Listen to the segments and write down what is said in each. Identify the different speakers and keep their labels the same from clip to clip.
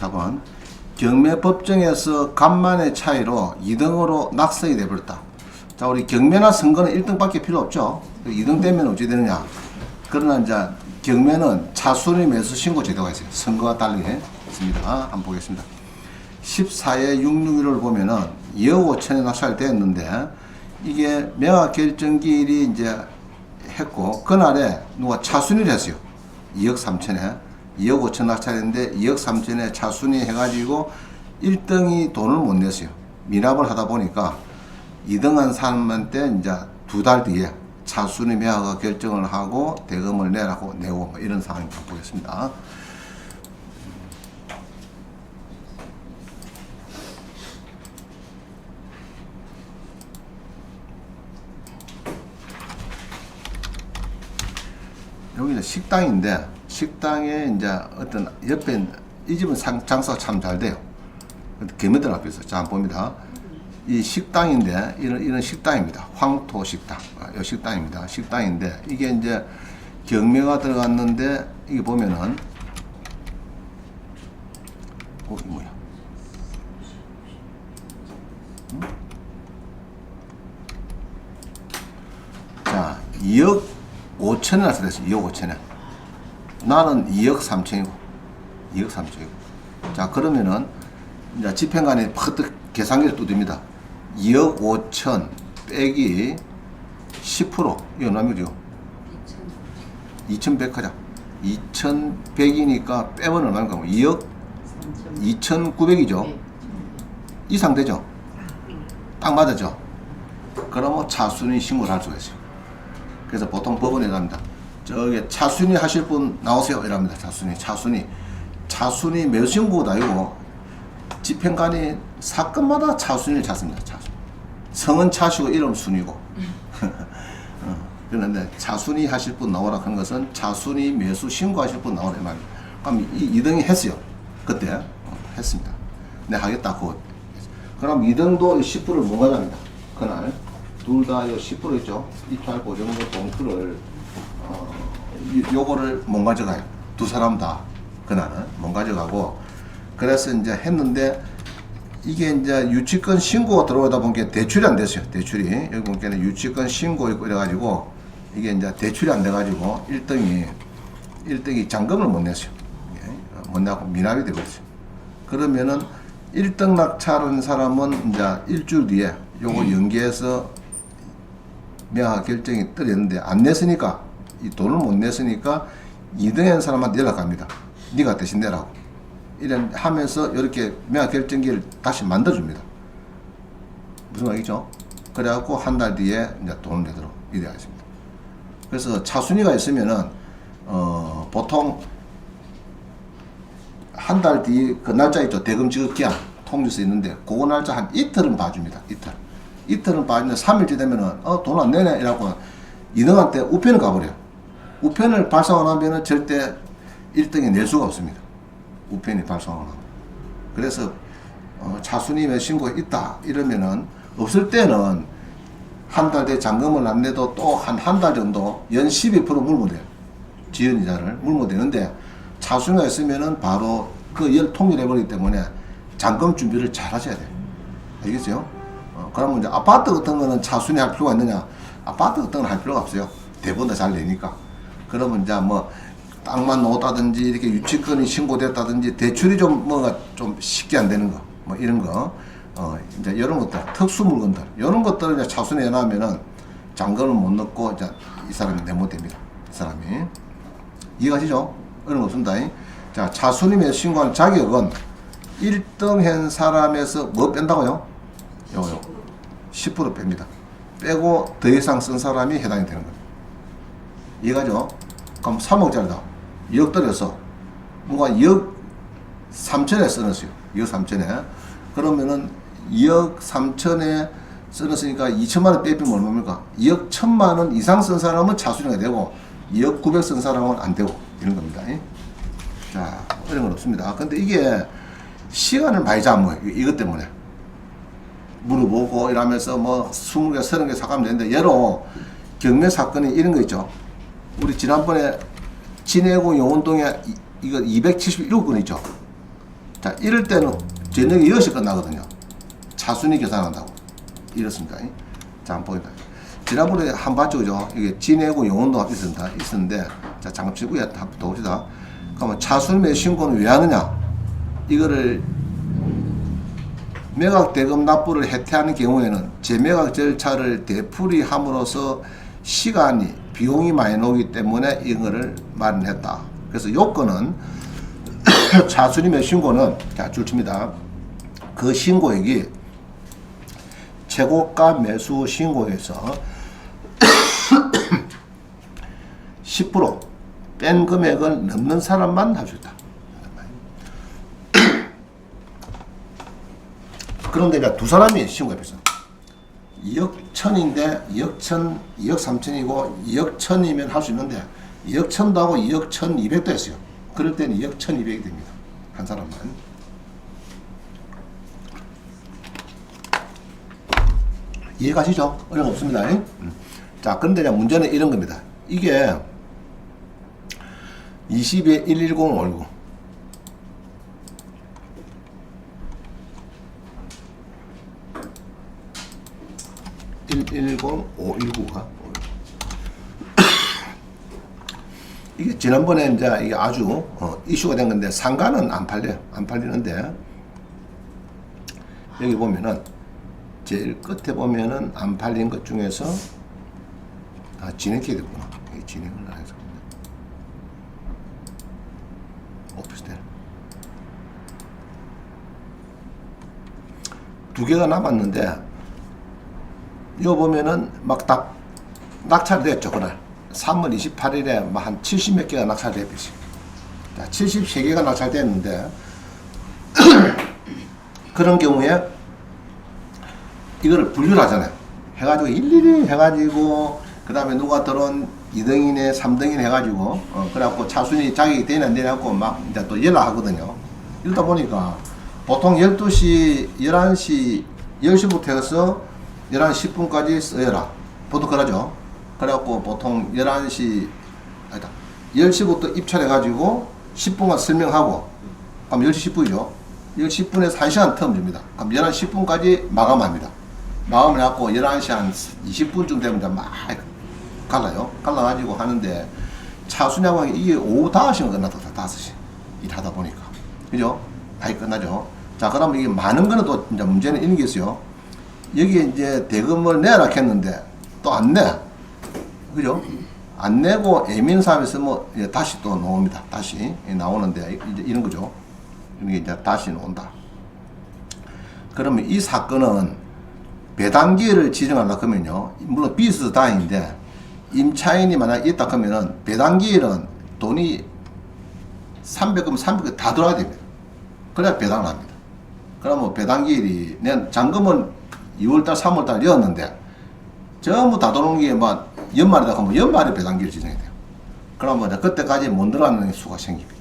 Speaker 1: 14번. 경매법정에서 간만의 차이로 2등으로 낙선이 되버렸다. 자, 우리 경매나 선거는 1등밖에 필요 없죠. 2등 되면 어찌 되느냐. 그러나 이제 경매는 차순위 매수 신고 제도가 있어요. 선거와 달리 있습니다. 한번 보겠습니다. 14의 661을 보면은 2억 5천에 낙찰되었는데 이게 매각 결정기일이 이제 했고 그날에 누가 차순위를 했어요. 2억 3천에 2억 5천 낙찰했는데 2억 3천에 차순위 해가지고 1등이 돈을 못 냈어요. 미납을 하다 보니까 2등한 사람한테 이제 2달 뒤에 차순위 매각을 결정을 하고 대금을 내라고 내고 뭐 이런 상황을 보겠습니다. 여기는 식당인데 식당에 이제 어떤 옆에 이 집은 장사가 참 잘 돼요. 개미들 앞에서 자 봅니다. 이 식당인데 이런 식당입니다. 황토 식당. 이 식당입니다. 식당인데 이게 이제 경매가 들어갔는데 이게 보면은 이게 뭐야? 자 2억 5천에 낙찰됐어요. 2억 5천에. 나는 2억 3천이고 2억 3천이고 자 그러면은 이제 집행관이 퍼뜩 계산기를 두듭니다. 2억 5천 빼기 10% 이거 얼마죠? 2100 하자. 2100이니까 빼면 얼마인가? 2억 2900이죠. 이상 되죠? 딱 맞았죠? 그러면 차순위 신고를 할 수가 있어요. 그래서 보통 법원에 갑니다. 저기 차순위 하실 분 나오세요. 이랍니다. 차순위 매수 신고도 아니고 집행관이 사건마다 차순위를 찾습니다. 차순위. 성은 차시고 이름 순위고. 그런데 차순위 하실 분 나오라 한 것은 차순위 매수 신고하실 분 나오라 말입니다. 그럼 이 2등이 했어요. 그때 했습니다. 네 하겠다. 그럼 2등도 10%를 못 가져갑니다. 그날. 둘 다 10% 있죠. 입찰 보증금 봉투를 요거를 못 가져가요. 두 사람 다 그날은 못 가져가고 그래서 이제 했는데 이게 이제 유치권 신고가 들어오다 보니까 대출이 안 됐어요. 대출이 여기 보니까 유치권 신고 있고 이래가지고 이게 이제 대출이 안 돼가지고 1등이 잔금을 못 냈어요. 못 내고 미납이 되버렸어요. 그러면은 1등 낙찰한 사람은 이제 일주일 뒤에 요거 연기해서 매각 결정이 떨어졌는데 안 냈으니까 이 돈을 못 냈으니까 2등한 사람한테 연락합니다. 네가 대신 내라고. 이런 하면서 이렇게 매각 결정기를 다시 만들어줍니다. 무슨 말이죠? 그래갖고 한 달 뒤에 이제 돈을 내도록 이래야 했습니다. 그래서 차순위가 있으면은 보통 한 달 뒤 그 날짜 있죠. 대금 지급 기한 통지서 있는데 그거 날짜 한 이틀은 봐줍니다. 이틀은 봐주는데 3일째 되면은 돈 안 내네 이라고 2등한테 우편을 가버려요. 우편을 발송을 하면은 절대 1등이 낼 수가 없습니다. 우편이 발송을 하면. 그래서 차순위 매수 신고가 있다 이러면은 없을 때는 한 달 뒤에 잔금을 안 내도 또 한 달 정도 연 12% 물면 돼요. 지연이자를 물면 되는데 차순위가 있으면은 바로 그 열 통일해버리기 때문에 잔금 준비를 잘 하셔야 돼요. 알겠어요? 그러면 이제 아파트 같은 거는 차순위 할 필요가 있느냐? 아파트 같은 건 할 필요가 없어요. 대부분 다 잘 내니까. 그러면 이제 뭐 땅만 놓았다든지 이렇게 유치권이 신고됐다든지 대출이 좀 뭐가 좀 쉽게 안 되는 거, 뭐 이런 거, 이제 이런 것들, 특수 물건들, 이런 것들을 이제 차순위 해놓으면은 잔금을 못 넣고 이제 이 사람이 내못됩니다. 이 사람이 이해가시죠? 이런 거 없습니다. 자, 차순위 매수 신고하는 자격은 1등 한 사람에서 뭐 뺀다고요? 요거 10% 뺍니다. 빼고 더 이상 쓴 사람이 해당이 되는 겁니다. 이해가죠? 그럼 3억짜리다. 2억 들여서 뭔가 2억 3천에 써놨어요. 2억 3천에. 그러면은 2억 3천에 써놨으니까 2천만 원 빼면 얼마입니까? 2억 1천만 원 이상 쓴 사람은 차순위가 되고 2억 9백 쓴 사람은 안 되고 이런 겁니다. 자, 이런 건 없습니다. 근데 이게 시간을 많이 잡아요. 이것 때문에. 물어보고 이러면서 뭐 20개, 30개 사가면 되는데 예로 경매 사건이 이런 거 있죠. 우리 지난번에 진해구 용원동에 이거 271건 있죠. 자, 이럴 때는 저녁에 6시 끝나거든요. 차순위 계산한다고. 이렇습니다. 자, 한번 보겠다. 지난번에 한 봤죠, 그죠? 이게 진해고 영혼도 있었는데, 자, 잠깐 치고 한번 더 봅시다. 그러면 차순위 신고는 왜 하느냐? 이거를 매각 대금 납부를 해태하는 경우에는 재매각 절차를 되풀이함으로써 시간이 비용이 많이 나오기 때문에 이거를 마련했다. 그래서 요건은 차순위 신고는 자 줄칩니다. 그 신고액이 최고가 매수 신고에서 10% 뺀 금액을 넘는 사람만 할 수 있다. 그런데 이제 두 사람이 신고했어. 2억 1천인데 2억 1천, 2억 3천이고 2억 1천이면 할 수 있는데 2억 1천도 하고 2억 1,200도 했어요. 그럴 때는 2억 1,200이 됩니다. 한 사람만. 이해가시죠? 어려움 없습니다. 자, 근데 문제는 이런 겁니다. 이게 20에 110을 올고 110, 519가 이게 지난번에 이제 이게 아주 이슈가 된 건데 상가는 안 팔려요. 안 팔리는데 여기 보면은 제일 끝에 보면은 안 팔린 것 중에서 진행해야 되구나. 진행을 안 해서 오피스텔 두 개가 남았는데 요 보면은 막 다 낙찰됐죠. 그날 3월 28일에 막 한 70몇 개가 낙찰됐듯이. 자, 73개가 낙찰됐는데 그런 경우에 이거를 분류를 하잖아요. 해가지고 일일이 해가지고 그 다음에 누가 들어온 2등이네 3등이네 해가지고 그래갖고 차순위 자격이 되냐 안 되냐 갖고 막 이제 또 연락하거든요. 이러다 보니까 보통 12시 11시 10시부터 해서 11시 10분까지 써여라. 보통 그러죠. 그래갖고 보통 11시, 아니다. 10시부터 입찰해가지고 10분간 설명하고, 그럼 10시 10분이죠. 10시 10분에서 1시간 텀 줍니다. 그럼 11시 10분까지 마감합니다. 마감을 해갖고 11시 한 20분쯤 되면 이제 막 갈라요. 갈라가지고 하는데 차순위하고 이게 오후 5시가 끝났다. 5시. 일하다 보니까. 그죠? 다이 끝나죠. 자, 그러면 이게 많은 거는 또 이제 문제는 이런 게 있어요. 여기에 이제 대금을 내라 했는데 또 안 내. 그죠? 안 내고 애민 사람이 있으면 다시 또 나옵니다. 다시 나오는데 이제 이런 거죠. 이게 이제 다시 나온다. 그러면 이 사건은 배당기일을 지정하려고 하면요. 물론 비스다인데 임차인이 만약 있다 하면은 배당기일은 돈이 300금 300금 다 들어와야 됩니다. 그래야 배당을 합니다. 그러면 배당기일이 내 잔금은 2월달 3월달 이었는데 전부 다 들어온 게 막 연말이다 하면 연말에 배당기를 지정해야 돼요. 그러면 그때까지 못 들어가는 수가 생깁니다.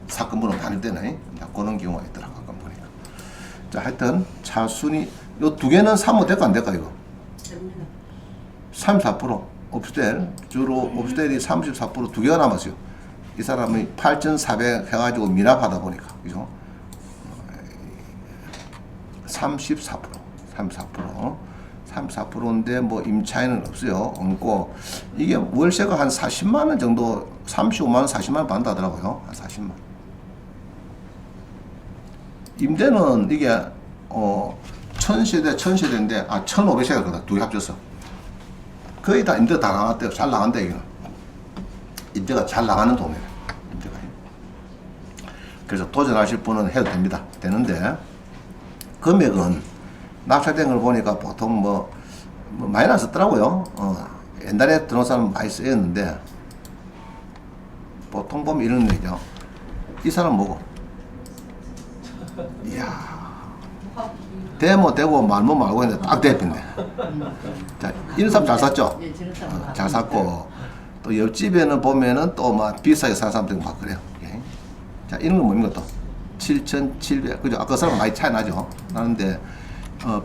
Speaker 1: 사건번호 다닐 때는 그런 경우가 있더라. 가끔 보니까. 자, 하여튼 차순위 요 두 개는 사면 될까 안 될까 이거? 34% 오피스텔 주로 오피스텔이 34% 두 개가 남았어요. 이 사람이 8,400 해가지고 미납하다 보니까 그죠? 34%인데 뭐 임차인은 없어요. 없고 이게 월세가 한 40만 원 정도 35만 원 40만 원 받는다 하더라고요. 한 40만. 임대는 이게 1000세대인데 1500세대거든. 두 개 합쳐서 거의 다 임대 다 나갔대요. 잘 나간다 이거는. 임대가 잘 나가는 동네네. 임대가. 그래서 도전하실 분은 해도 됩니다. 되는데 금액은 낙찰된 걸 보니까 보통 뭐 많이 나섰더라고요. 옛날에 들어온 사람 많이 쓰였는데 보통 보면 이런 얘기죠. 이 사람 뭐고? 이야. 대모 되고 말모 말고 했는데 딱 대표네. 자, 이런 사람 잘 샀죠? 잘 샀고 또 옆집에는 보면은 또 막 비싸게 산 사람들 막 그래요. 예. 자, 이런 건 뭡니까 또? 7,700 그죠? 아까 사람 많이 차이 나죠? 나는데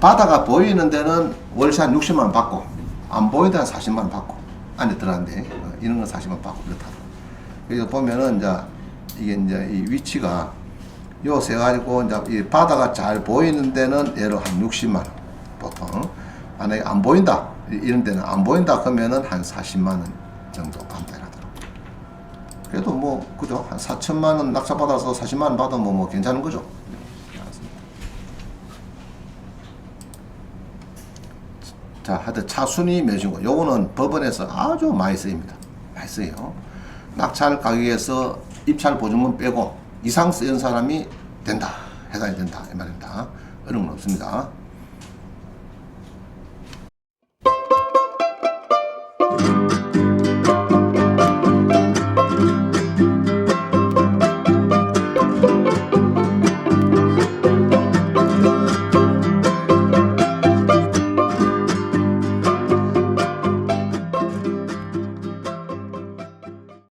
Speaker 1: 바다가 보이는 데는 월세 한 60만 원 받고 안 보이는 데는 40만 원 받고 안에 들어가는데 이런 건 40만 원 받고 그렇다. 그래서 보면은 이제 이게 이제 이 위치가 요 세 가지고 이제 이 바다가 잘 보이는 데는 예로 한 60만 원 보통. 만약에 안 보인다 이런 데는 안 보인다 그러면은 한 40만 원 정도 받는다 하더라고. 그래도 뭐 그죠? 한 4천만 원 낙찰 받아서 40만 원 받으면 뭐 괜찮은 거죠. 자, 하여튼 차순위 매수고 요거는 법원에서 아주 많이 쓰입니다. 많이 써요. 낙찰 가격에서 입찰 보증금 빼고 이상 쓰인 사람이 된다. 해당이 된다. 이 말입니다. 어려운 건 없습니다.